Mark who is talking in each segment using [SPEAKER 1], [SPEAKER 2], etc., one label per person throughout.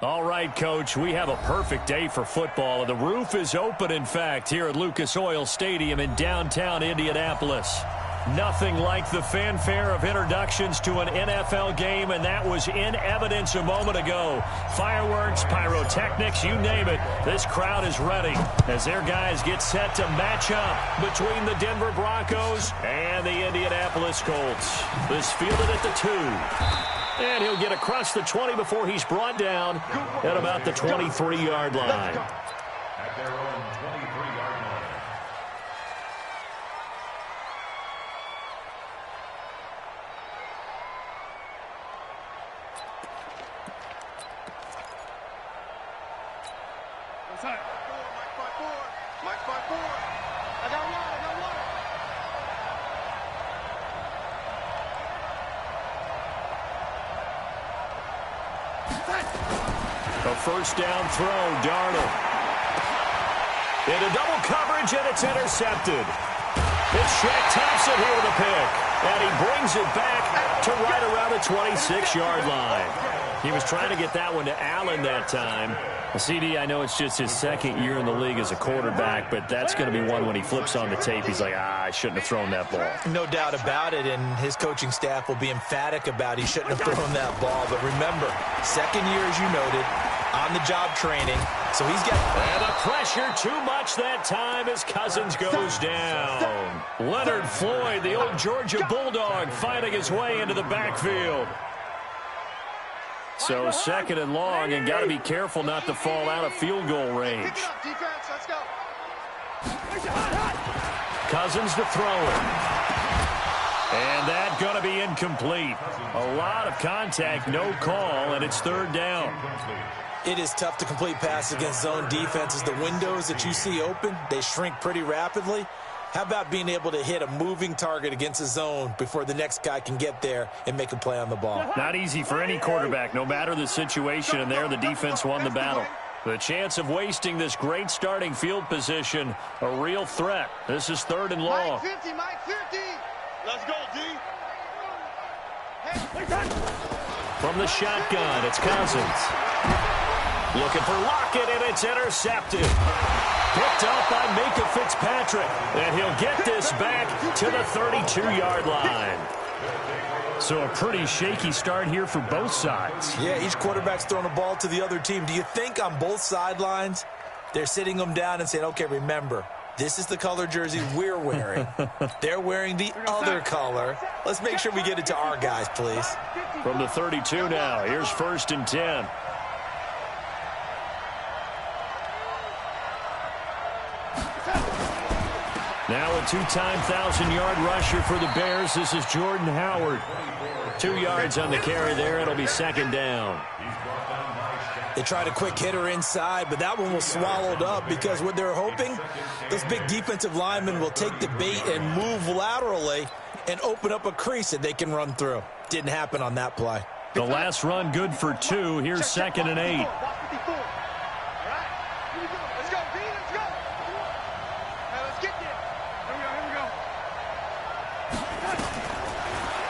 [SPEAKER 1] All right, Coach, we have a perfect day for football, and the roof is open, in fact, here at Lucas Oil Stadium in downtown Indianapolis. Nothing like the fanfare of introductions to an NFL game, and that was in evidence a moment ago. Fireworks, pyrotechnics, you name it, this crowd is ready as their guys get set to match up between the Denver Broncos and the Indianapolis Colts. This fielded at the 2. And he'll get across the 20 before he's brought down at about the 23-yard line.
[SPEAKER 2] At their own 23-yard line.
[SPEAKER 3] What's that? Mike 5-4. I got one.
[SPEAKER 1] A first down throw, Darnold. Into double coverage, and it's intercepted. It's Shrek Thompson here with a pick. And he brings it back to right around the 26-yard line. He was trying to get that one to Allen that time. CD, I know it's just his second year in the league as a quarterback, but that's going to be one when he flips on the tape. He's like, I shouldn't have thrown that ball.
[SPEAKER 4] No doubt about it, and his coaching staff will be emphatic about he shouldn't have thrown that ball. But remember, second year, as you noted, on-the-job training, so he's got...
[SPEAKER 1] And the pressure too much that time as Cousins goes down. Leonard Floyd, the old Georgia Bulldog, fighting his way into the backfield. So second and long, and got to be careful not to fall out of field goal range. Cousins to throw it. And that going to be incomplete. A lot of contact, no call, and it's third down.
[SPEAKER 4] It is tough to complete passes against zone defenses. The windows that you see open, they shrink pretty rapidly. How about being able to hit a moving target against a zone before the next guy can get there and make a play on the ball?
[SPEAKER 1] Not easy for any quarterback, no matter the situation, and there the defense won the battle. The chance of wasting this great starting field position, a real threat. This is third and long.
[SPEAKER 3] Mike 50. Let's go, D.
[SPEAKER 1] From the shotgun, it's Cousins. Looking for Lockett, and it's intercepted. Picked up by Minka Fitzpatrick, and he'll get this back to the 32-yard line. So a pretty shaky start here for both sides.
[SPEAKER 4] Yeah, each quarterback's throwing a ball to the other team. Do you think on both sidelines they're sitting them down and saying, okay, remember, this is the color jersey we're wearing. They're wearing the other color. Let's make sure we get it to our guys, please.
[SPEAKER 1] From the 32 now, here's first and 10. Now a two-time 1,000-yard rusher for the Bears. This is Jordan Howard. 2 yards on the carry there. It'll be second down.
[SPEAKER 4] They tried a quick hitter inside, but that one was swallowed up because what they're hoping, those big defensive linemen will take the bait and move laterally and open up a crease that they can run through. Didn't happen on that play.
[SPEAKER 1] The last run good for 2. Here's second and 8.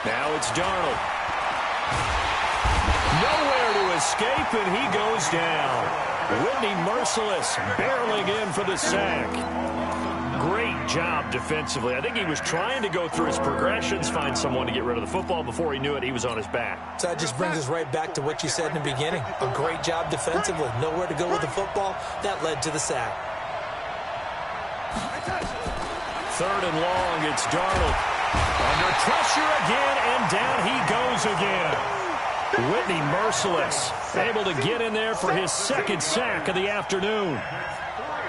[SPEAKER 1] Now it's Darnold. Nowhere to escape, and he goes down. Whitney Merciless barreling in for the sack. Great job defensively. I think he was trying to go through his progressions, find someone to get rid of the football. Before he knew it, he was on his back.
[SPEAKER 4] So that just brings us right back to what you said in the beginning. A great job defensively. Nowhere to go with the football. That led to the sack.
[SPEAKER 1] Third and long, it's Darnold. Under pressure again, and down he goes again. Whitney Merciless able to get in there for his second sack of the afternoon.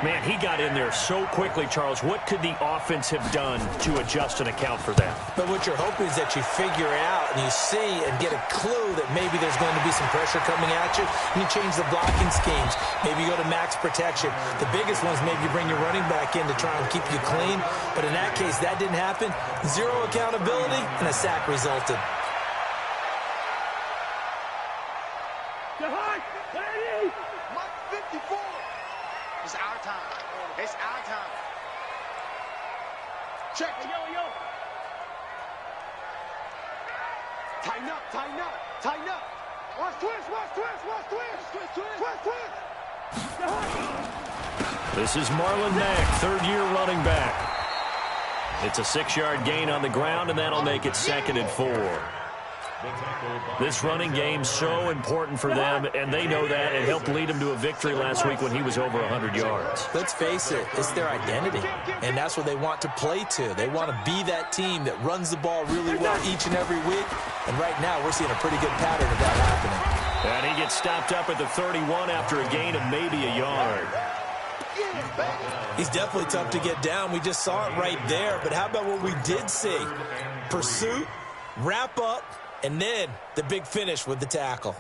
[SPEAKER 1] Man, he got in there so quickly, Charles. What could the offense have done to adjust and account for that?
[SPEAKER 4] But what you're hoping is that you figure out and you see and get a clue that maybe there's going to be some pressure coming at you, and you change the blocking schemes. Maybe you go to max protection. The biggest ones, maybe you bring your running back in to try and keep you clean. But in that case, that didn't happen. Zero accountability, and a sack resulted.
[SPEAKER 3] It's our time. It's our time. Check. Yo. Tighten up. Watch twist.
[SPEAKER 1] This is Marlon Mack, third-year running back. It's a 6-yard gain on the ground, and that'll make it 2nd and 4. This running game's so important for them, and they know that. It helped lead them to a victory last week when he was over 100 yards.
[SPEAKER 4] Let's face it, it's their identity, and that's what they want to play to. They want to be that team that runs the ball really well each and every week, and right now we're seeing a pretty good pattern of that happening.
[SPEAKER 1] And he gets stopped up at the 31 after a gain of maybe a yard.
[SPEAKER 4] He's definitely tough to get down. We just saw it right there, but how about what we did see? Pursuit, wrap up, and then the big finish with the tackle.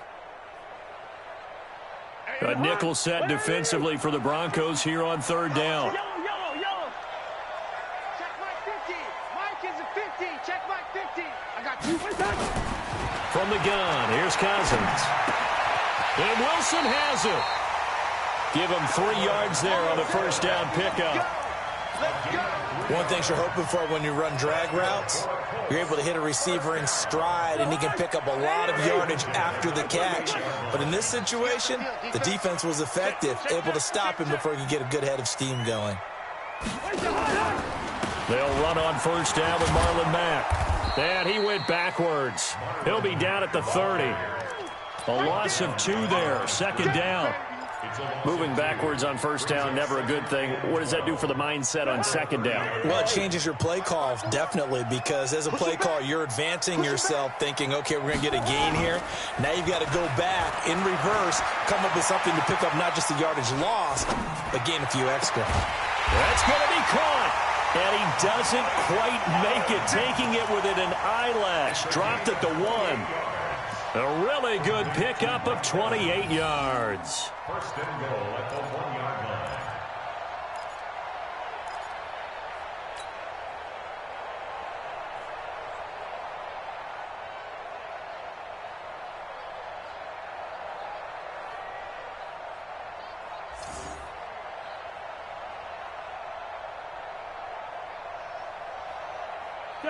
[SPEAKER 1] A nickel set defensively for the Broncos here on 3rd down.
[SPEAKER 3] Yellow. Check my 50. Mike is a 50. Check my 50. I got 2.
[SPEAKER 1] From the gun, here's Cousins. And Wilson has it. Give him 3 yards there on the 1st down pickup.
[SPEAKER 4] One thing you're hoping for when you run drag routes, you're able to hit a receiver in stride, and he can pick up a lot of yardage after the catch. But in this situation, the defense was effective, able to stop him before he could get a good head of steam going.
[SPEAKER 1] They'll run on 1st down with Marlon Mack. And he went backwards. He'll be down at the 30. A loss of 2 there, 2nd down. Moving backwards on 1st down, never a good thing. What does that do for the mindset on 2nd down?
[SPEAKER 4] Well, it changes your play call, definitely, because as a play call, you're advancing yourself thinking, okay, we're going to get a gain here. Now you've got to go back in reverse, come up with something to pick up not just the yardage lost, but gain a few extra.
[SPEAKER 1] That's going to be caught. And he doesn't quite make it, taking it within an eyelash. Dropped at the 1. A really good pickup of 28 yards.
[SPEAKER 2] 1st and goal at the 1-yard line.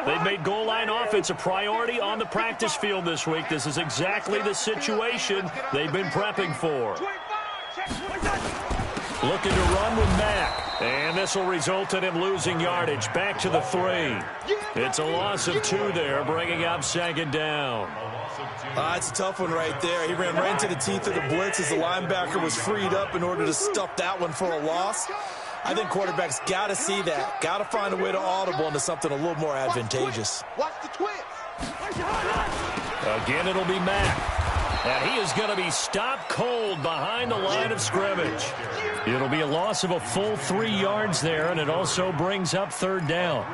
[SPEAKER 1] They've made goal line offense a priority on the practice field this week. This is exactly the situation they've been prepping for. Looking to run with Mack. And this will result in him losing yardage. Back to the 3. It's a loss of 2 there, bringing up 2nd down.
[SPEAKER 4] It's a tough one right there. He ran right into the teeth of the blitz as the linebacker was freed up in order to stuff that one for a loss. I think quarterbacks got to see that. Got to find a way to audible into something a little more advantageous.
[SPEAKER 3] Watch the twist.
[SPEAKER 1] Again, it'll be Mack. And he is going to be stopped cold behind the line of scrimmage. It'll be a loss of a full 3 yards there, and it also brings up 3rd down.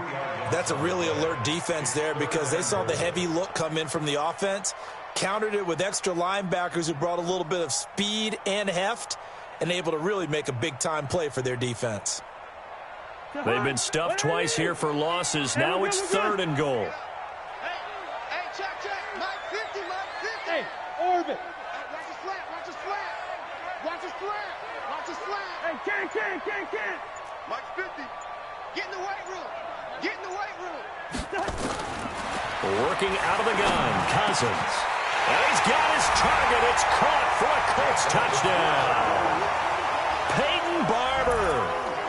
[SPEAKER 4] That's a really alert defense there because they saw the heavy look come in from the offense, countered it with extra linebackers who brought a little bit of speed and heft, and able to really make a big-time play for their defense.
[SPEAKER 1] They've been stuffed twice here for losses. Now it's 3rd and goal.
[SPEAKER 3] Hey, check. Mike 50, Mike 50.
[SPEAKER 5] Hey, Orbit.
[SPEAKER 3] Watch his flat. Watch his flat.
[SPEAKER 5] Hey, can't.
[SPEAKER 3] Mike 50. Get in the weight room.
[SPEAKER 1] Working out of the gun, Cousins. And he's got his target. It's caught for a Colts touchdown. Peyton Barber,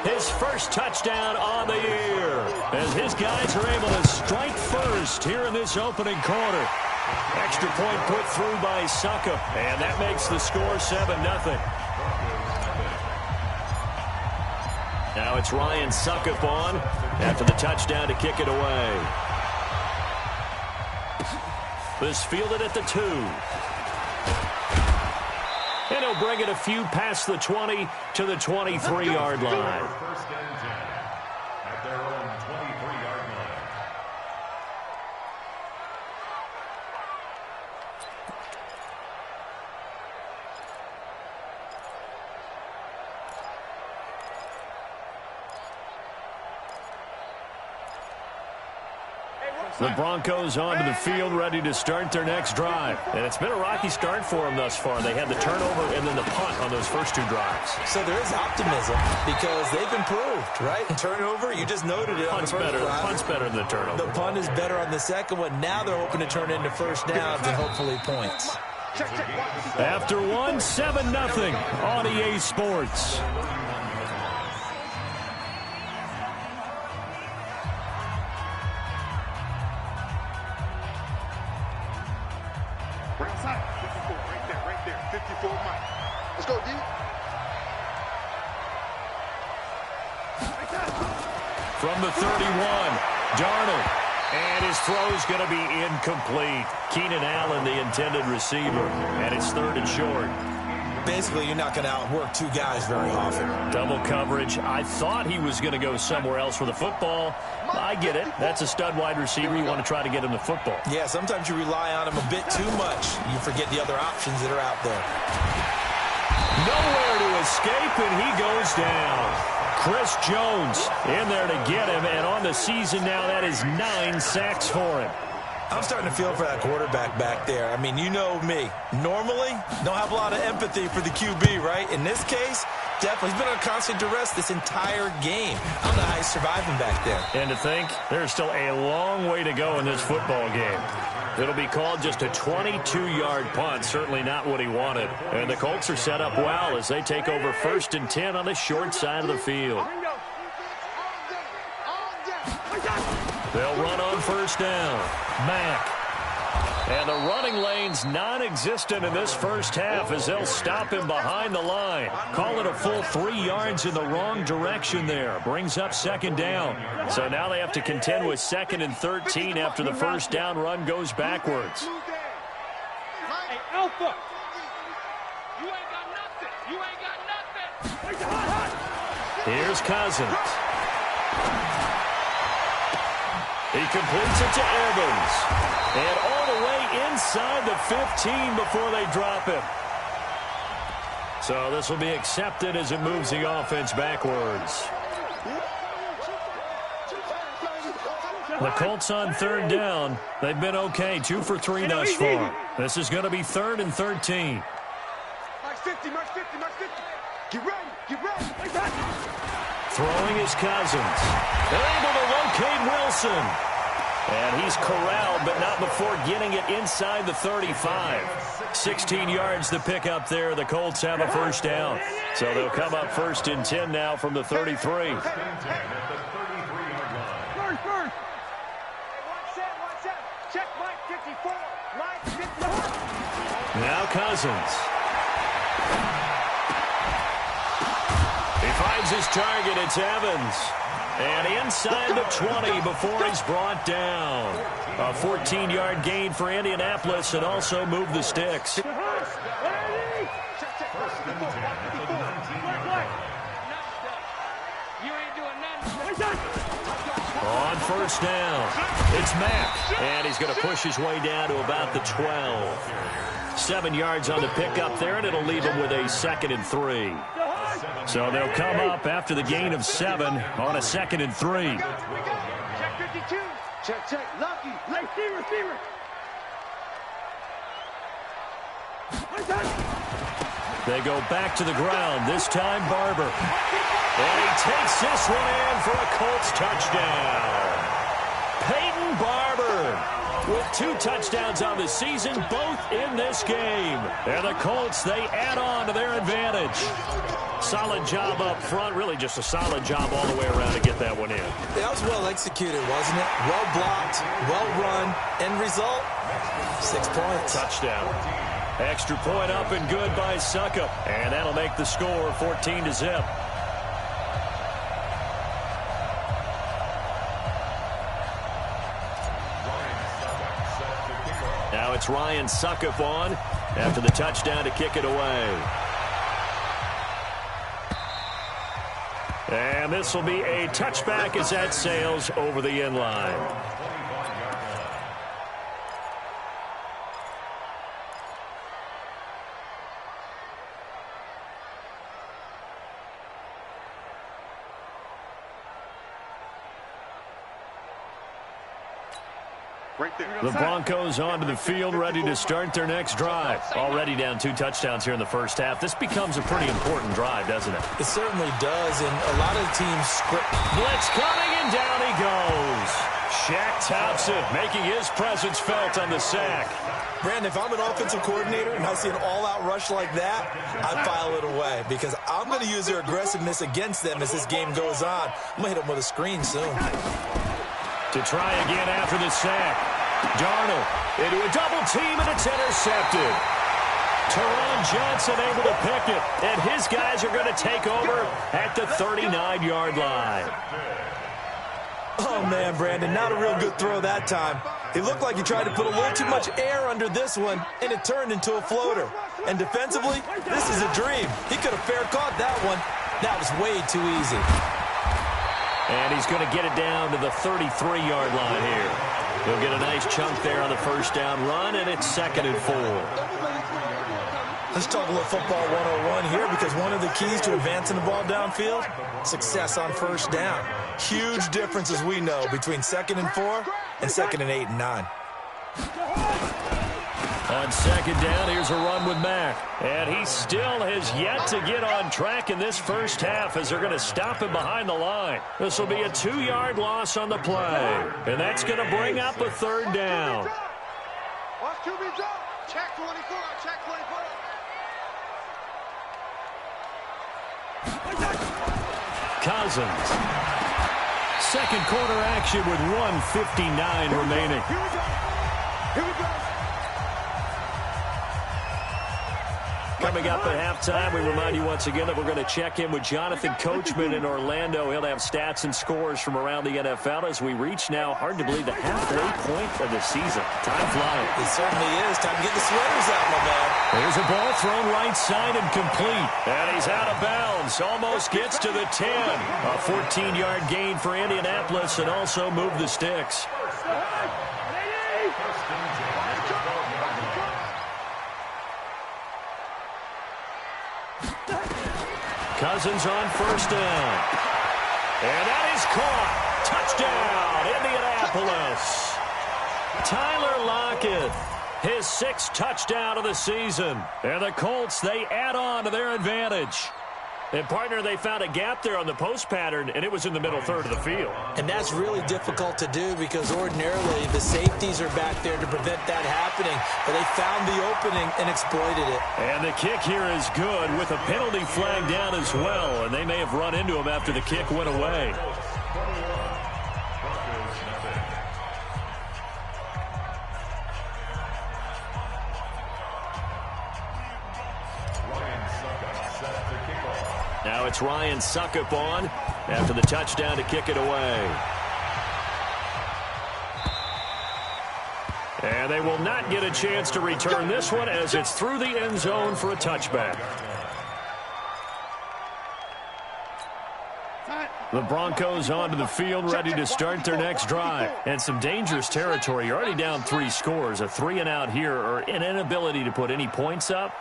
[SPEAKER 1] his first touchdown on the year, as his guys are able to strike first here in this opening quarter. Extra point put through by Suckup, and that makes the score 7-0. Now it's Ryan Suckup on after the touchdown to kick it away. This fielded at the 2. And he'll bring it a few past the 20 to the 23-yard line.
[SPEAKER 2] 1st and 10 at their own 23-yard line.
[SPEAKER 1] The Broncos onto the field, ready to start their next drive. And it's been a rocky start for them thus far. They had the turnover and then the punt on those first 2 drives.
[SPEAKER 4] So there is optimism because they've improved, right? Turnover, you just noted it on the first drive.
[SPEAKER 1] Punt's better than the turnover.
[SPEAKER 4] The punt is better on the second one. Now they're hoping to turn into 1st downs and hopefully points.
[SPEAKER 1] After one, 7-0 on EA Sports.
[SPEAKER 5] Right side. 54, right there. 54, Mike. Let's go, D.
[SPEAKER 1] From the 31, Darnold. And his throw's going to be incomplete. Keenan Allen, the intended receiver. And it's 3rd and short.
[SPEAKER 4] Basically, you're not going to outwork two guys very often.
[SPEAKER 1] Double coverage. I thought he was going to go somewhere else for the football. I get it. That's a stud wide receiver. You want to try to get him the football.
[SPEAKER 4] Yeah, sometimes you rely on him a bit too much. You forget the other options that are out there.
[SPEAKER 1] Nowhere to escape, and he goes down. Chris Jones in there to get him, and on the season now, that is 9 sacks for him.
[SPEAKER 4] I'm starting to feel for that quarterback back there. I mean, you know me. Normally, don't have a lot of empathy for the QB, right? In this case, definitely. He's been on constant duress this entire game. I don't know how he's surviving back there.
[SPEAKER 1] And to think, there's still a long way to go in this football game. It'll be called just a 22-yard punt, certainly not what he wanted. And the Colts are set up well as they take over 1st and 10 on the short side of the field. They'll run on 1st down. Mack. And the running lane's non-existent in this first half as they'll stop him behind the line. Call it a full 3 yards in the wrong direction there. Brings up 2nd down. So now they have to contend with 2nd and 13 after the first down run goes backwards.
[SPEAKER 5] Hey, Alpha. You ain't got nothing. You ain't got nothing.
[SPEAKER 1] Here's Cousins. He completes it to Evans. And all the way inside the 15 before they drop him. So this will be accepted as it moves the offense backwards. The Colts on 3rd down. They've been okay, 2 for 3 thus far. This is going to be 3rd and 13.
[SPEAKER 5] Mark 50, Mark 50, Mark 50. Get ready, get ready.
[SPEAKER 1] Throwing is Cousins. They're able to locate Wilson. And he's corralled, but not before getting it inside the 35. 16 yards to pick up there. The Colts have a first down. So they'll come up 1st and 10 now from the 33.
[SPEAKER 3] Check Mike 54. Mike 54.
[SPEAKER 1] Now Cousins. He finds his target. It's Evans. And inside the 20 before he's brought down. A 14-yard gain for Indianapolis and also moved the sticks. On 1st down, it's Mack. And he's going to push his way down to about the 12. 7 yards on the pickup there, and it'll leave him with a 2nd and 3. So they'll come up after the gain of 7 on a 2nd and 3.
[SPEAKER 3] Check 52. Check. Lucky. Receiver.
[SPEAKER 1] They go back to the ground, this time Barber. And he takes this one in for a Colts touchdown. Peyton Barber with 2 touchdowns on the season, both in this game. And the Colts, they add on to their advantage. Solid job up front, really just a solid job all the way around to get that one in.
[SPEAKER 4] That was well executed, wasn't it? Well blocked, well run. End result, 6 points.
[SPEAKER 1] Touchdown. Extra point up and good by Suckup. And that'll make the score 14-0. Now it's Ryan Suckup on after the touchdown to kick it away. And this will be a touchback as that sails over the end line. The Broncos onto the field, ready to start their next drive. Already down 2 touchdowns here in the first half. This becomes a pretty important drive, doesn't it?
[SPEAKER 4] It certainly does, and a lot of teams script.
[SPEAKER 1] Blitz coming, and down he goes. Shaq Thompson making his presence felt on the sack.
[SPEAKER 4] Brandon, if I'm an offensive coordinator and I see an all-out rush like that, I file it away because I'm going to use their aggressiveness against them as this game goes on. I'm going to hit them with a screen soon.
[SPEAKER 1] To try again after the sack. Darnold into a double team, and it's intercepted. Teron Johnson able to pick it, and his guys are going to take over at the 39-yard line.
[SPEAKER 4] Oh, man, Brandon, not a real good throw that time. It looked like he tried to put a little too much air under this one, and it turned into a floater. And defensively, this is a dream. He could have fair caught that one. That was way too easy.
[SPEAKER 1] And he's going to get it down to the 33-yard line here. He'll get a nice chunk there on the first down run, and it's 2nd and 4.
[SPEAKER 4] Let's talk a little football 101 here because one of the keys to advancing the ball downfield, success on first down. Huge difference, as we know, between 2nd and 4 and 2nd and 8 and 9.
[SPEAKER 1] On 2nd down, here's a run with Mack. And he still has yet to get on track in this first half as they're going to stop him behind the line. This will be a 2-yard loss on the play. And that's going to bring up a 3rd down.
[SPEAKER 3] Watch QB drop. Check 24. Check 24.
[SPEAKER 1] Cousins. 2nd quarter action with 1:59 remaining.
[SPEAKER 3] Here we go. Here we go.
[SPEAKER 1] Coming up at halftime, we remind you once again that we're going to check in with Jonathan Coachman in Orlando. He'll have stats and scores from around the NFL as we reach now, hard to believe, the halfway point of the season. Time flying.
[SPEAKER 4] It certainly is. Time to get the sweaters out, my man.
[SPEAKER 1] There's a ball thrown right side and complete. And he's out of bounds. Almost gets to the 10. A 14-yard gain for Indianapolis and also move the sticks. Cousins on first down. And that is caught. Touchdown, Indianapolis. Tyler Lockett, his 6th touchdown of the season. And the Colts, they add on to their advantage. And, partner, they found a gap there on the post pattern, and it was in the middle third of the field.
[SPEAKER 4] And that's really difficult to do because ordinarily the safeties are back there to prevent that happening. But they found the opening and exploited it.
[SPEAKER 1] And the kick here is good with a penalty flag down as well. And they may have run into him after the kick went away. Now it's Ryan Suckup on after the touchdown to kick it away. And they will not get a chance to return this one as it's through the end zone for a touchback. The Broncos onto the field, ready to start their next drive. And some dangerous territory. You're already down 3 scores. A 3-and-out here, or an inability to put any points up.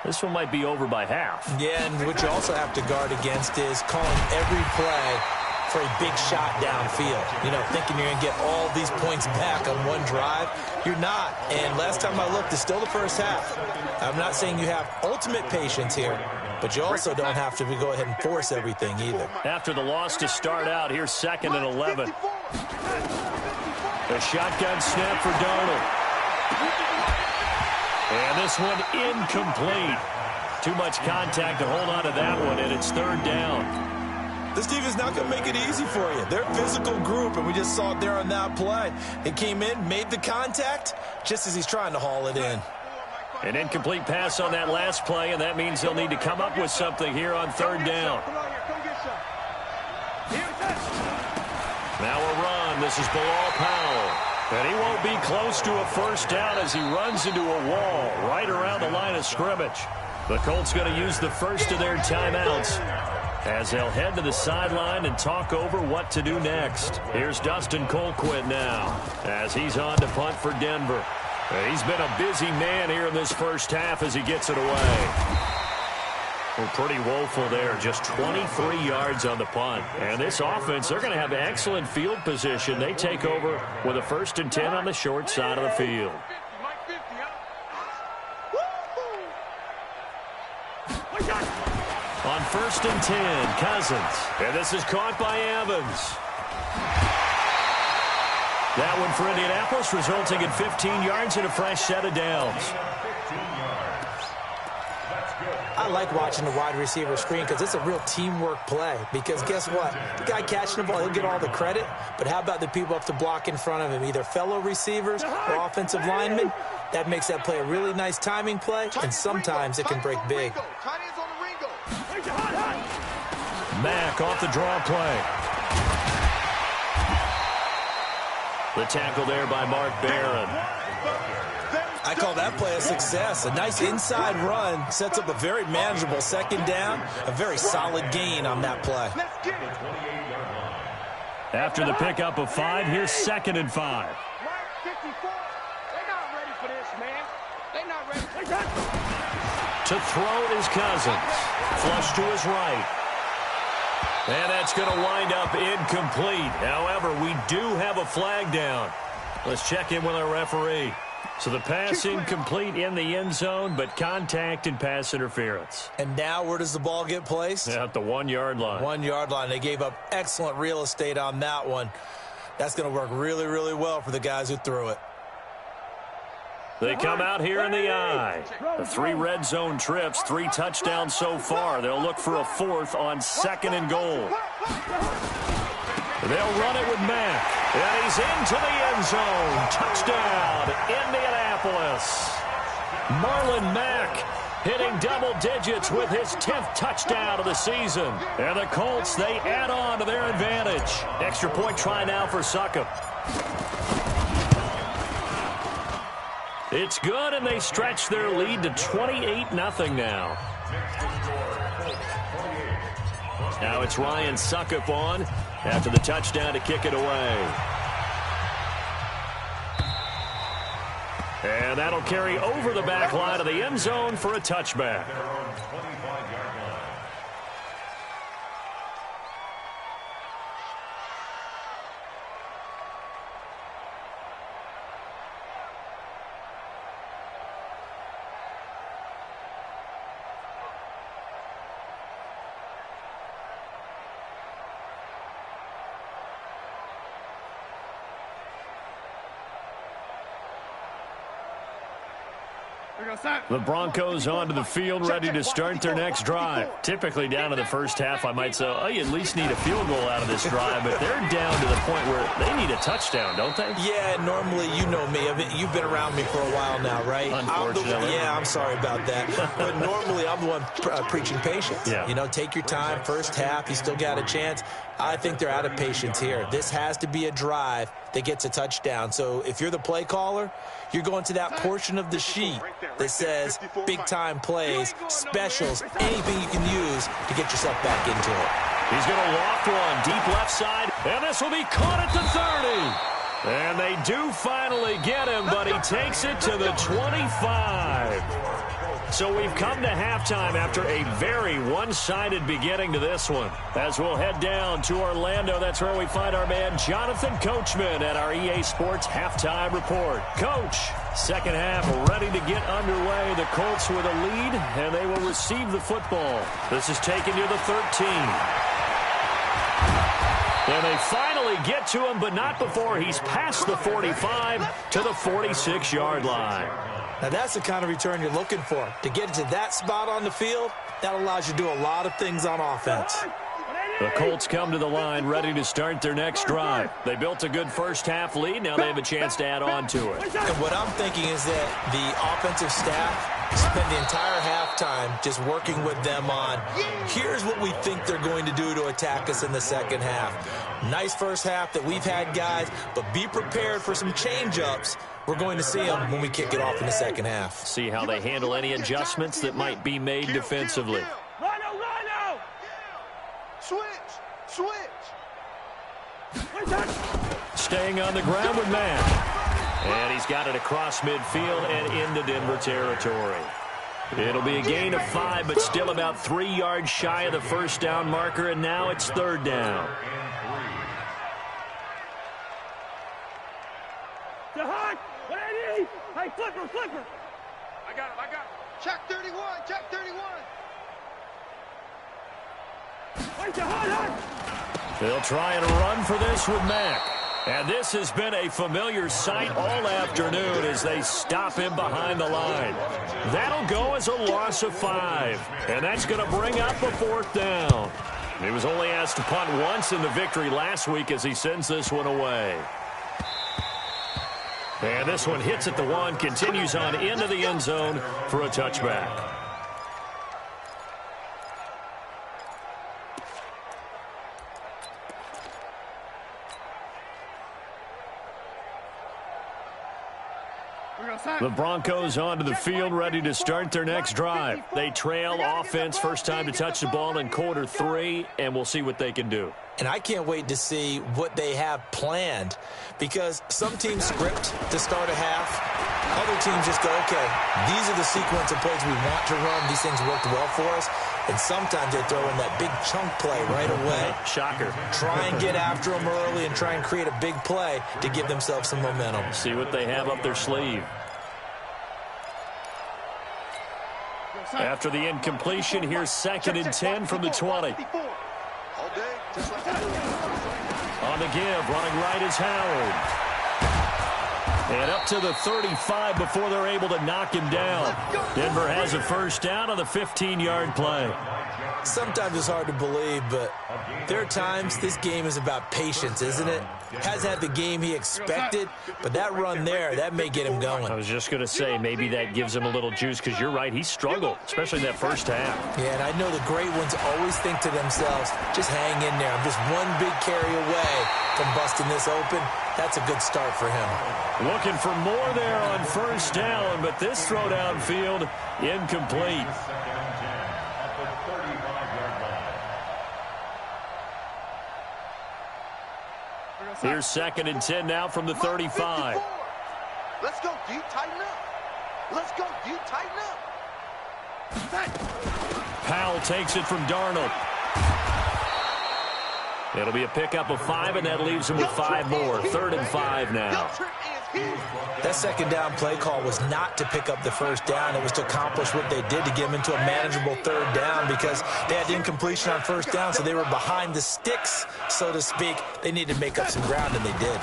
[SPEAKER 1] This one might be over by half.
[SPEAKER 4] Yeah, and what you also have to guard against is calling every play for a big shot downfield. You know, thinking you're going to get all these points back on one drive. You're not. And last time I looked, it's still the first half. I'm not saying you have ultimate patience here, but you also don't have to go ahead and force everything either.
[SPEAKER 1] After the loss to start out, here's 2nd and 11. A shotgun snap for Darnold. And this one incomplete. Too much contact to hold on to that one, and it's 3rd down.
[SPEAKER 4] This defense is not going to make it easy for you. They're a physical group, and we just saw it there on that play. They came in, made the contact, just as he's trying to haul it in.
[SPEAKER 1] An incomplete pass on that last play, and that means they'll need to come up with something here on 3rd down. Now a run. This is Bilal Powell. And he won't be close to a first down as he runs into a wall right around the line of scrimmage. The Colts going to use the first of their timeouts as they'll head to the sideline and talk over what to do next. Here's Dustin Colquitt now as he's on to punt for Denver. And he's been a busy man here in this first half as he gets it away. Well, pretty woeful there. Just 23 yards on the punt. And this offense, they're going to have excellent field position. They take over with a 1st and 10 on the short side of the field. On 1st and 10, Cousins. And this is caught by Evans. That one for Indianapolis, resulting in 15 yards and a fresh set of downs.
[SPEAKER 4] I like watching the wide receiver screen because it's a real teamwork play. Because guess what? The guy catching the ball, he'll get all the credit. But how about the people up to block in front of him, either fellow receivers or offensive linemen? That makes that play a really nice timing play, and sometimes it can break big.
[SPEAKER 1] Mack off the draw play. The tackle there by Mark Barron.
[SPEAKER 4] I call that play a success. A nice inside run sets up a very manageable second down. A very solid gain on that play.
[SPEAKER 1] After the pickup of 5, here's 2nd and 5.
[SPEAKER 3] They're not ready for this, man. They're not ready.
[SPEAKER 1] To throw is Cousins. Flush to his right. And that's going to wind up incomplete. However, we do have a flag down. Let's check in with our referee. So the pass incomplete in the end zone, but contact and pass interference.
[SPEAKER 4] And now where does the ball get placed?
[SPEAKER 1] At the 1-yard line.
[SPEAKER 4] 1-yard line. They gave up excellent real estate on that one. That's going to work really, really well for the guys who threw it.
[SPEAKER 1] They come out here in the eye. The 3 red zone trips, 3 touchdowns so far. They'll look for a 4th on 2nd and goal. They'll run it with Mack. And he's into the end zone. Touchdown, Indianapolis. Marlon Mack hitting double digits with his 10th touchdown of the season. And the Colts, they add on to their advantage. Extra point try now for Succop. It's good, and they stretch their lead to 28-0 now. Now it's Ryan Succop on after the touchdown to kick it away. And that'll carry over the back line of the end zone for a touchback. The Broncos onto the field, ready to start their next drive. Typically down in the first half, I might say, oh, you at least need a field goal out of this drive, but they're down to the point where they need a touchdown, don't they?
[SPEAKER 4] Yeah, normally, you know me. I mean, you've been around me for a while now, right?
[SPEAKER 1] Unfortunately.
[SPEAKER 4] I'm sorry about that. But normally, I'm the one preaching patience.
[SPEAKER 1] Yeah.
[SPEAKER 4] You know, take your time. First half, you still got a chance. I think they're out of patience here. This has to be a drive that gets a touchdown. So if you're the play caller, you're going to that portion of the sheet that says big-time plays, specials, anything you can use to get yourself back into it.
[SPEAKER 1] He's going to loft one deep left side, and this will be caught at the 30. And they do finally get him, but he takes it to the 25. So we've come to halftime after a very one-sided beginning to this one. As we'll head down to Orlando, that's where we find our man Jonathan Coachman at our EA Sports Halftime Report. Coach, second half ready to get underway. The Colts with a lead, and they will receive the football. This is taken near the 13. And they finally get to him, but not before he's past the 45 to the 46-yard line.
[SPEAKER 4] Now, that's the kind of return you're looking for. To get to that spot on the field, that allows you to do a lot of things on offense.
[SPEAKER 1] The Colts come to the line ready to start their next drive. They built a good first-half lead. Now they have a chance to add on to it.
[SPEAKER 4] And what I'm thinking is that the offensive staff spend the entire halftime just working with them on, here's what we think they're going to do to attack us in the second half. Nice first half that we've had, guys, but be prepared for some change-ups. We're going to see them when we kick it off in the second half.
[SPEAKER 1] See how they handle any adjustments that might be made defensively.
[SPEAKER 3] Rhino! Switch!
[SPEAKER 1] Staying on the ground with Mack. And he's got it across midfield and into Denver territory. It'll be a gain of 5, but still about 3 yards shy of the first down marker, and now it's third down.
[SPEAKER 3] Hey, flipper! I got him. Check 31.
[SPEAKER 1] They'll try and run for this with Mack. And this has been a familiar sight all afternoon as they stop him behind the line. That'll go as a loss of 5. And that's going to bring up a 4th down. He was only asked to punt once in the victory last week as he sends this one away. And this one hits at the 1, continues on into the end zone for a touchback. The Broncos onto the field, ready to start their next drive. They trail offense, first time to touch the ball in quarter 3, and we'll see what they can do.
[SPEAKER 4] And I can't wait to see what they have planned, because some teams script to start a half. Other teams just go, okay, these are the sequence of plays we want to run. These things worked well for us. And sometimes they throw in that big chunk play right away.
[SPEAKER 1] Shocker.
[SPEAKER 4] Try and get after them early and try and create a big play to give themselves some momentum.
[SPEAKER 1] See what they have up their sleeve. After the incompletion, here's 2nd and 10 from the 20. On the give, running right is Howard. And up to the 35 before they're able to knock him down. Denver has a first down on the 15-yard play.
[SPEAKER 4] Sometimes it's hard to believe, but there are times this game is about patience, isn't it? Hasn't had the game he expected, but that run there, that may get him going.
[SPEAKER 1] I was just going to say, maybe that gives him a little juice, because you're right, he struggled, especially in that first half.
[SPEAKER 4] Yeah, and I know the great ones always think to themselves, just hang in there. I'm just one big carry away from busting this open. That's a good start for him.
[SPEAKER 1] Looking for more there on first down, but this throw downfield, incomplete. Here's 2nd and 10 now from the 35.
[SPEAKER 5] Let's go, dude. Tighten up. Let's go, dude. Tighten up.
[SPEAKER 1] Powell takes it from Darnold. It'll be a pickup of 5, and that leaves him with 5 more. 3rd and 5 now.
[SPEAKER 4] That second down play call was not to pick up the first down. It was to accomplish what they did, to get them into a manageable 3rd down, because they had incompletion on first down, so they were behind the sticks, so to speak. They needed to make up some ground, and they did.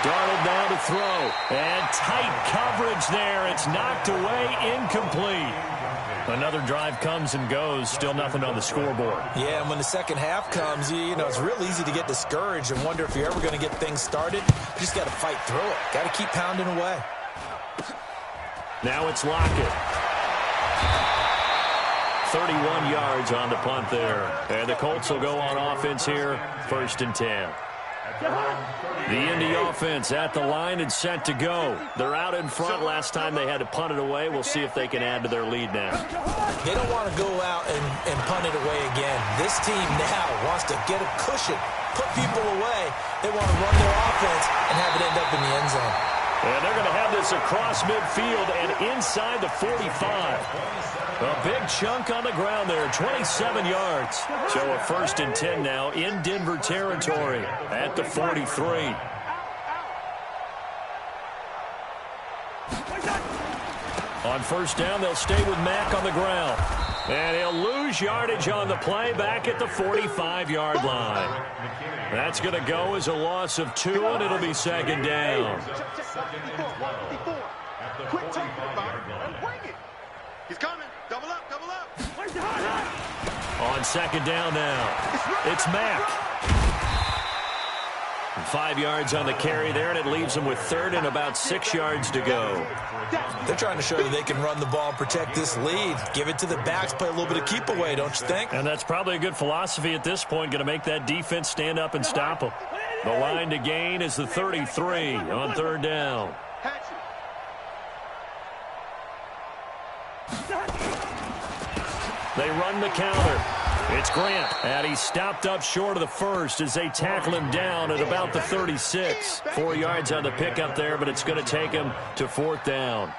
[SPEAKER 1] Darnold now to throw. And tight coverage there. It's knocked away, incomplete. Another drive comes and goes. Still nothing on the scoreboard.
[SPEAKER 4] Yeah, and when the second half comes, you know, it's real easy to get discouraged and wonder if you're ever going to get things started. You just got to fight through it. Got to keep pounding away.
[SPEAKER 1] Now it's Lockett. 31 yards on the punt there. And the Colts will go on offense here. 1st and 10. The Indy offense at the line and set to go. They're out in front. Last time they had to punt it away. We'll see if they can add to their lead now.
[SPEAKER 4] They don't want to go out and punt it away again. This team now wants to get a cushion, put people away. They want to run their offense and have it end up in the end zone.
[SPEAKER 1] And they're going to have this across midfield and inside the 45. A big chunk on the ground there, 27 yards. So a 1st and 10 now in Denver territory at the 43. On first down, they'll stay with Mack on the ground. And he'll lose yardage on the play back at the 45-yard line. That's going to go as a loss of 2, and it'll be 2nd down.
[SPEAKER 5] He's coming. Double up, double up.
[SPEAKER 1] On 2nd down now, it's Mack. 5 yards on the carry there, and it leaves them with 3rd and about 6 yards to go.
[SPEAKER 4] They're trying to show you they can run the ball and protect this lead. Give it to the backs, play a little bit of keep away, don't you think?
[SPEAKER 1] And that's probably a good philosophy at this point, going to make that defense stand up and stop them. The line to gain is the 33 on 3rd down. They run the counter. It's Grant, and he's stopped up short of the first as they tackle him down at about the 36. 4 yards on the pickup there, but it's going to take him to 4th down.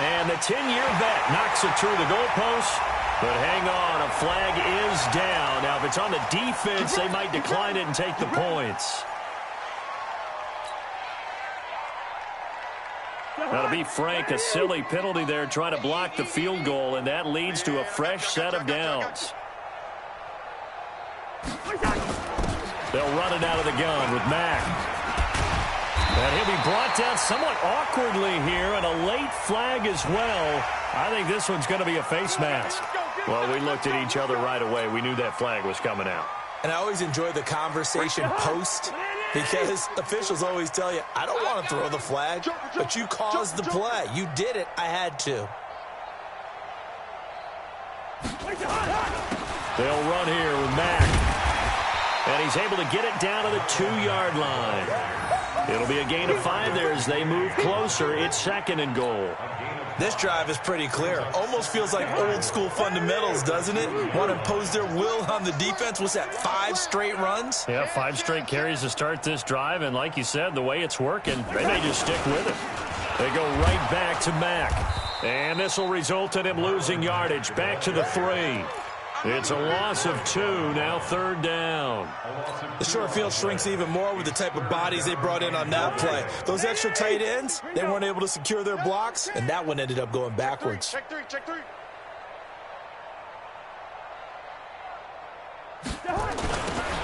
[SPEAKER 1] And the 10-year vet knocks it through the goalpost. But hang on, a flag is down. Now, if it's on the defense, they might decline it and take the points. Now, to be frank, a silly penalty there trying to block the field goal, and that leads to a fresh set of downs. They'll run it out of the gun with Mack. And he'll be brought down somewhat awkwardly here, and a late flag as well. I think this one's going to be a face mask. Well, we looked at each other right away. We knew that flag was coming out.
[SPEAKER 4] And I always enjoy the conversation post, because officials always tell you, I don't want to throw the flag, but you caused the play. You did it. I had to.
[SPEAKER 1] They'll run here with Mack. And he's able to get it down to the 2-yard line. It'll be a gain of 5 there as they move closer. It's 2nd and goal.
[SPEAKER 4] This drive is pretty clear. Almost feels like old-school fundamentals, doesn't it? Want to impose their will on the defense. What's that, 5 straight runs?
[SPEAKER 1] Yeah, 5 straight carries to start this drive. And like you said, the way it's working, they may just stick with it. They go right back to Mack. And this will result in him losing yardage. Back to the 3. It's a loss of 2, now 3rd down.
[SPEAKER 4] The short field shrinks even more with the type of bodies they brought in on that play. Those extra tight ends, they weren't able to secure their blocks, and that one ended up going backwards.
[SPEAKER 3] Check 3, check 3.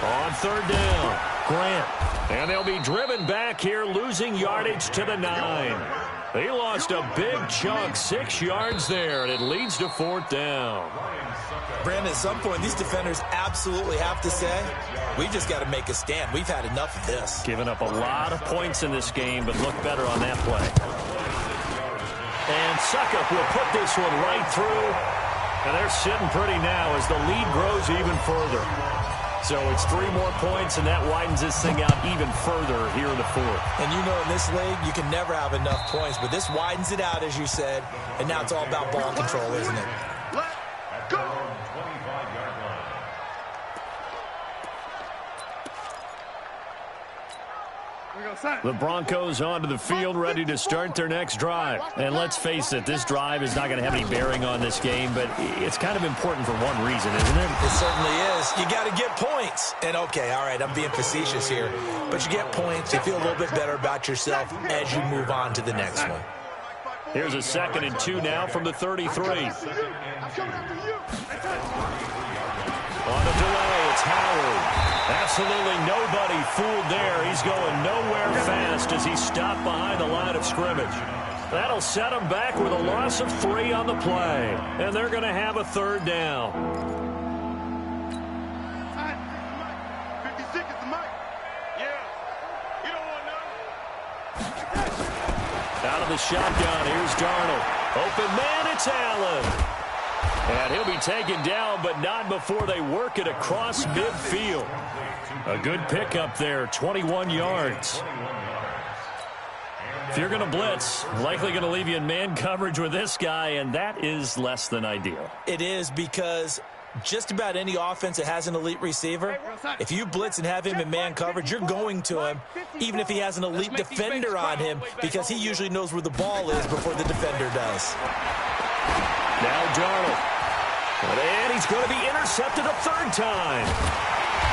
[SPEAKER 1] On 3rd down, Grant. And they'll be driven back here, losing yardage to the 9. They lost a big chunk, 6 yards there, and it leads to 4th down.
[SPEAKER 4] Brandon, at some point, these defenders absolutely have to say, we've just got to make a stand. We've had enough of this.
[SPEAKER 1] Giving up a lot of points in this game, but look better on that play. And Suckup will put this one right through. And they're sitting pretty now as the lead grows even further. So it's 3 more points, and that widens this thing out even further here in the 4th.
[SPEAKER 4] And you know in this league, you can never have enough points, but this widens it out, as you said, and now it's all about ball control, isn't it?
[SPEAKER 3] Let's go.
[SPEAKER 1] The Broncos onto the field, ready to start their next drive. And let's face it, this drive is not going to have any bearing on this game, but it's kind of important for one reason, isn't it?
[SPEAKER 4] It certainly is. You got to get points. And, okay, all right, I'm being facetious here, but you get points, you feel a little bit better about yourself as you move on to the next one.
[SPEAKER 1] Here's a 2nd and 2 now from the 33. On the delay, it's Howard. Absolutely nobody fooled there. He's going nowhere fast as he's stopped behind the line of scrimmage. That'll set him back with a loss of 3 on the play. And they're going to have a 3rd down.
[SPEAKER 3] 56 is the mic. Yeah. You don't want none.
[SPEAKER 1] Out of the shotgun, here's Darnold. Open man, it's Allen. And he'll be taken down, but not before they work it across midfield. A good pickup there, 21 yards. If you're going to blitz, likely going to leave you in man coverage with this guy, and that is less than ideal.
[SPEAKER 4] It is, because just about any offense that has an elite receiver, if you blitz and have him in man coverage, you're going to him, even if he has an elite defender on him, because he usually knows where the ball is before the defender does.
[SPEAKER 1] Now Darnold. And he's going to be intercepted a 3rd time.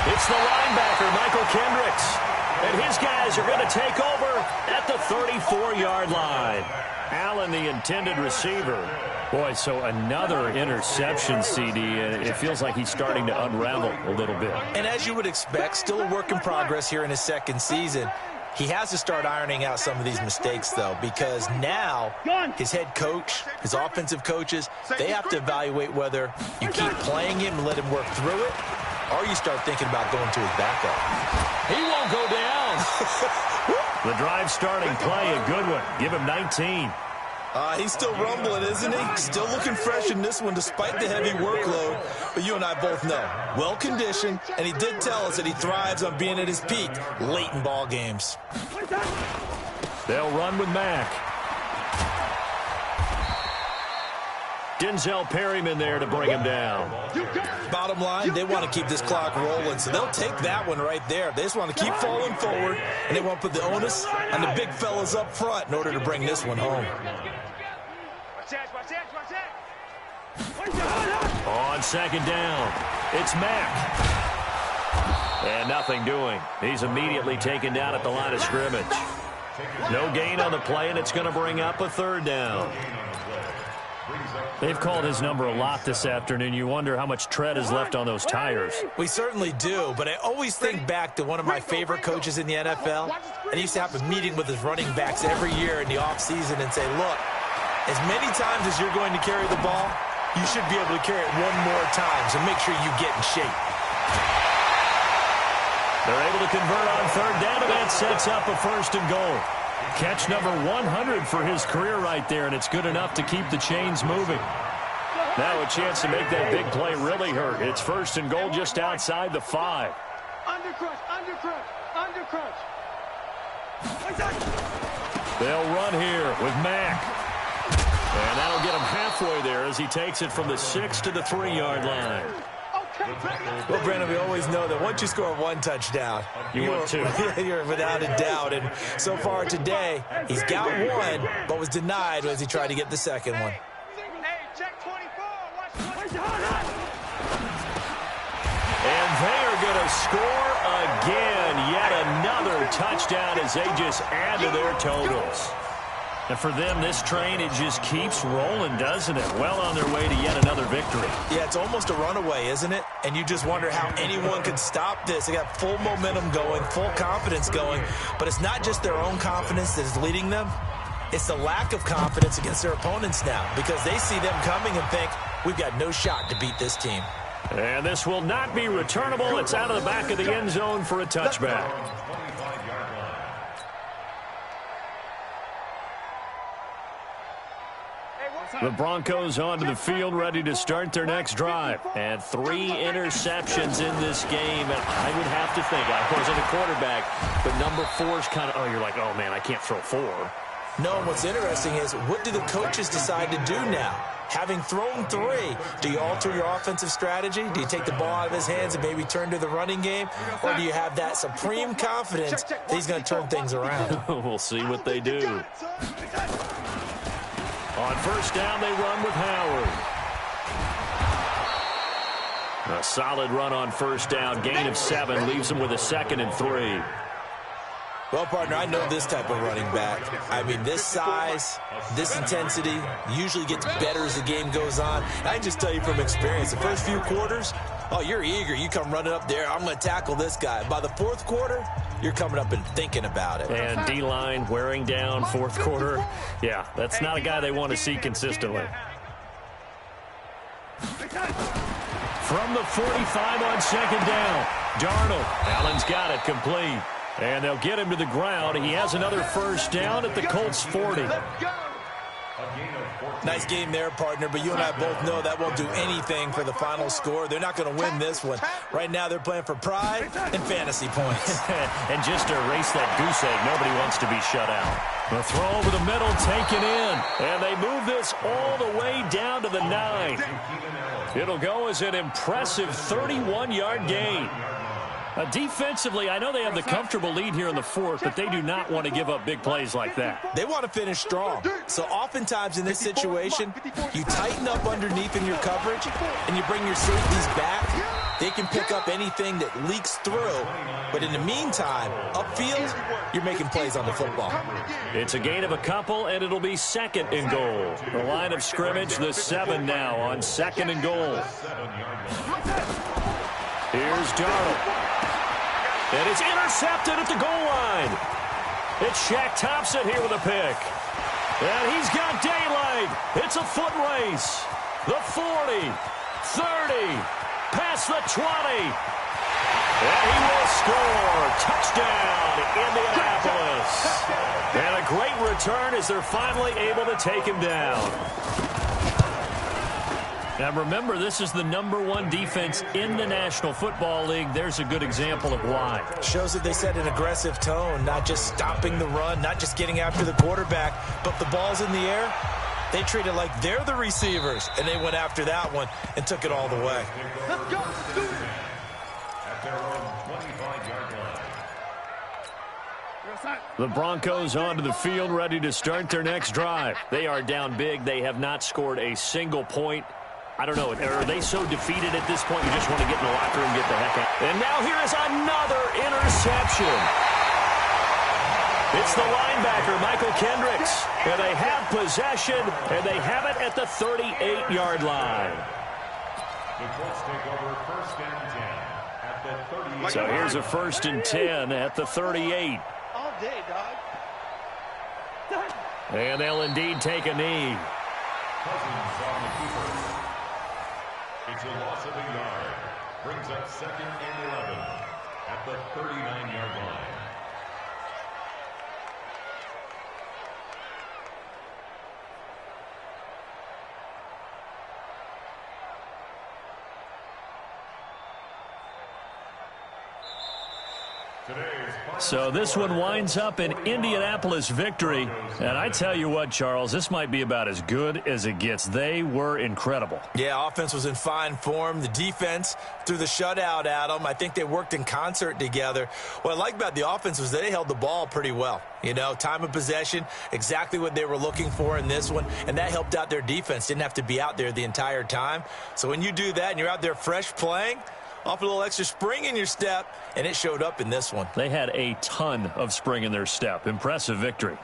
[SPEAKER 1] It's the linebacker, Michael Kendricks. And his guys are going to take over at the 34-yard line. Allen, the intended receiver. Boy, so another interception, CD. It feels like he's starting to unravel a little bit.
[SPEAKER 4] And as you would expect, still a work in progress here in his 2nd season. He has to start ironing out some of these mistakes, though, because now his head coach, his offensive coaches, they have to evaluate whether you keep playing him and let him work through it, or you start thinking about going to his backup.
[SPEAKER 1] He won't go down. The drive starting play, a good one. Give him 19.
[SPEAKER 4] He's still rumbling, isn't he? Still looking fresh in this one despite the heavy workload. But you and I both know, well-conditioned, and he did tell us that he thrives on being at his peak late in ball games.
[SPEAKER 1] They'll run with Mack. Denzel Perryman there to bring him down.
[SPEAKER 4] Bottom line, they want to keep this clock rolling, so they'll take that one right there. They just want to keep falling forward, and they want to put the onus on the big fellas up front in order to bring this one home.
[SPEAKER 1] On 2nd down, it's Mack. And nothing doing. He's immediately taken down at the line of scrimmage. No gain on the play, and it's going to bring up a third down. They've called his number a lot this afternoon. You wonder how much tread is left on those tires.
[SPEAKER 4] We certainly do, but I always think back to one of my favorite coaches in the NFL. And he used to have a meeting with his running backs every year in the offseason and say, look, as many times as you're going to carry the ball, you should be able to carry it one more time, so make sure you get in shape.
[SPEAKER 1] They're able to convert on third down, and that sets up a 1st and goal. Catch number 100 for his career right there, and it's good enough to keep the chains moving. Now a chance to make that big play really hurt. It's 1st and goal just outside the 5.
[SPEAKER 3] Undercrush, undercrush, undercrush.
[SPEAKER 1] They'll run here with Mack. And that'll get him halfway there as he takes it from the 6 to the 3-yard line.
[SPEAKER 4] Well, Brandon, we always know that once you score one touchdown, you're without a doubt. And so far today, he's got one, but was denied as he tried to get the second one.
[SPEAKER 3] Hey, check 24. Watch.
[SPEAKER 1] And they are going to score again. Yet another touchdown as they just add to their totals. And for them, this train, it just keeps rolling, doesn't it? Well on their way to yet another victory.
[SPEAKER 4] Yeah, it's almost a runaway, isn't it? And you just wonder how anyone could stop this. They got full momentum going, full confidence going. But it's not just their own confidence that is leading them. It's the lack of confidence against their opponents now, because they see them coming and think, we've got no shot to beat this team.
[SPEAKER 1] And this will not be returnable. It's out of the back of the end zone for a touchback. The Broncos onto the field, ready to start their next drive. And 3 interceptions in this game. And I would have to think, I wasn't a quarterback, but number 4 is kind of, oh, you're like, oh, man, I can't throw 4.
[SPEAKER 4] No, and what's interesting is, what do the coaches decide to do now? Having thrown 3, do you alter your offensive strategy? Do you take the ball out of his hands and maybe turn to the running game? Or do you have that supreme confidence that he's going to turn things around?
[SPEAKER 1] We'll see what they do. On 1st down, they run with Howard. A solid run on 1st down. Gain of 7 leaves them with a 2nd and 3.
[SPEAKER 4] Well, partner, I know this type of running back. I mean, this size, this intensity usually gets better as the game goes on. I can just tell you from experience, the first few quarters, oh, you're eager. You come running up there, I'm going to tackle this guy. By the 4th quarter, you're coming up and thinking about it.
[SPEAKER 1] And D-line wearing down 4th quarter. Yeah, that's not a guy they want to see consistently. From the 45 on 2nd down, Darnold. Allen's got it complete. And they'll get him to the ground. He has another 1st down at the Colts 40.
[SPEAKER 4] Nice game there, partner, but you and I both know that won't do anything for the final score. They're not going to win this one. Right now, they're playing for pride and fantasy points.
[SPEAKER 1] And just to erase that goose egg, nobody wants to be shut out. The throw over the middle, taken in. And they move this all the way down to the 9. It'll go as an impressive 31-yard gain. Defensively, I know they have the comfortable lead here in the 4th, but they do not want to give up big plays like that.
[SPEAKER 4] They want to finish strong. So oftentimes in this situation, you tighten up underneath in your coverage, and you bring your safeties back. They can pick up anything that leaks through. But in the meantime, upfield, you're making plays on the football.
[SPEAKER 1] It's a gain of a couple, and it'll be 2nd and goal. The line of scrimmage, the 7 now on 2nd and goal. Here's Darnold. And it's intercepted at the goal line. It's Shaq Thompson here with a pick. And he's got daylight. It's a foot race. The 40, 30, past the 20. And he will score. Touchdown, Indianapolis. And a great return as they're finally able to take him down. Now, remember, this is the #1 defense in the National Football League. There's a good example of why.
[SPEAKER 4] Shows that they set an aggressive tone, not just stopping the run, not just getting after the quarterback, but the ball's in the air. They treat it like they're the receivers, and they went after that one and took it all the way.
[SPEAKER 3] Let's go.
[SPEAKER 2] At their own 25-yard line.
[SPEAKER 1] The Broncos onto the field, ready to start their next drive. They are down big. They have not scored a single point. I don't know, are they so defeated at this point you just want to get in the locker room and get the heck out? And now here is another interception. It's the linebacker, Michael Kendricks. And they have possession, and they have it at the 38-yard line.
[SPEAKER 2] The Colts take over 1st and 10 at the 38.
[SPEAKER 1] So here's a 1st and 10 at the 38.
[SPEAKER 3] All day, dog.
[SPEAKER 1] And they'll indeed take a knee.
[SPEAKER 2] Cousins on the keeper. It's a loss of a yard. Brings up 2nd and 11 at the 39-yard line.
[SPEAKER 1] So this one winds up an Indianapolis victory. And I tell you what, Charles, this might be about as good as it gets. They were incredible.
[SPEAKER 4] Yeah, offense was in fine form. The defense threw the shutout at them. I think they worked in concert together. What I like about the offense was they held the ball pretty well. You know, time of possession, exactly what they were looking for in this one. And that helped out their defense. Didn't have to be out there the entire time. So when you do that and you're out there fresh playing, off a little extra spring in your step, and it showed up in this one.
[SPEAKER 1] They had a ton of spring in their step. Impressive victory.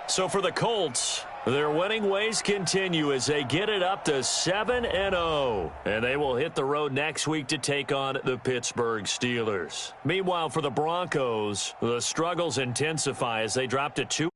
[SPEAKER 1] So for the Colts, their winning ways continue as they get it up to 7-0. And they will hit the road next week to take on the Pittsburgh Steelers. Meanwhile, for the Broncos, the struggles intensify as they drop to 2.